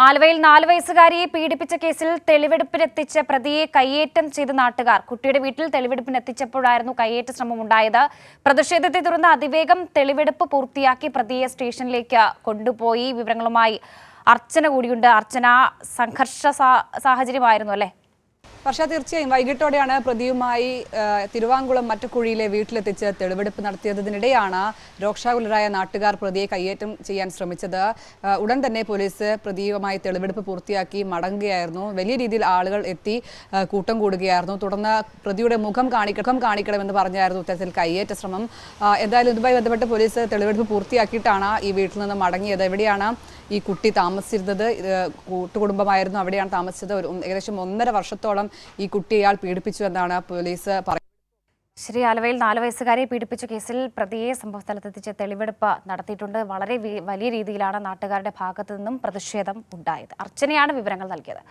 ആലുവയിൽ 4 വയസ്സുകാരിയെ പീഡിപ്പിച്ച കേസിൽ തെളിവെടുപ്പിനെത്തിച്ച പ്രതിയെ കയ്യേറ്റം ചെയ്ത നാട്ടുകാർ. കുട്ടിയുടെ വീട്ടിൽ തെളിവെടുപ്പിനെത്തിച്ചപ്പോഴായിരുന്നു കയ്യേറ്റ ശ്രമം ഉണ്ടായത്. പ്രതിഷേധത്തെ തുടർന്ന് അതിവേഗം തെളിവെടുപ്പ് പൂർത്തിയാക്കി പ്രതിയെ സ്റ്റേഷനിലേക്ക് കൊണ്ടുപോയി. വിവരങ്ങളുമായി അർച്ചന കൂടിയുണ്ട്. അർച്ചന, സംഘർഷ സാഹചര്യമായിരുന്നു അല്ലേ? പക്ഷേ തീർച്ചയായും വൈകിട്ടോടെയാണ് പ്രതിയുമായി തിരുവാങ്കുളം മറ്റക്കുഴിയിലെ വീട്ടിലെത്തിച്ച് തെളിവെടുപ്പ് നടത്തിയതിനിടെയാണ് രോക്ഷാകുലരായ നാട്ടുകാർ പ്രതിയെ കയ്യേറ്റം ചെയ്യാൻ ശ്രമിച്ചത്. ഉടൻ തന്നെ പോലീസ് പ്രതിയുമായി തെളിവെടുപ്പ് പൂർത്തിയാക്കി മടങ്ങുകയായിരുന്നു. വലിയ രീതിയിൽ ആളുകൾ എത്തി കൂട്ടം കൂടുകയായിരുന്നു. തുടർന്ന് പ്രതിയുടെ മുഖം കാണിക്കണമെന്ന് പറഞ്ഞായിരുന്നു ഇത്തരത്തിൽ കയ്യേറ്റ ശ്രമം. എന്തായാലും ഇതുമായി ബന്ധപ്പെട്ട് പോലീസ് തെളിവെടുപ്പ് പൂർത്തിയാക്കിയിട്ടാണ് ഈ വീട്ടിൽ നിന്ന് മടങ്ങിയത്. എവിടെയാണ് ഈ കുട്ടി താമസിച്ചിരുന്നത്? കൂട്ടുകുടുംബമായിരുന്നു, അവിടെയാണ് താമസിച്ചത്. ഏകദേശം 1.5 വർഷത്തോളം ഈ കുട്ടിയെ ഇയാൾ പീഡിപ്പിച്ചു എന്നാണ് പോലീസ് പറയുന്നത്. ശരി, ആലുവയിൽ 4 വയസ്സുകാരെ പീഡിപ്പിച്ച കേസിൽ പ്രതിയെ സംഭവസ്ഥലത്തെത്തിച്ച് തെളിവെടുപ്പ് നടത്തിയിട്ടുണ്ട്. വളരെ വലിയ രീതിയിലാണ് നാട്ടുകാരുടെ ഭാഗത്തു നിന്നും പ്രതിഷേധം ഉണ്ടായത്. അർച്ചനയാണ് വിവരങ്ങൾ നൽകിയത്.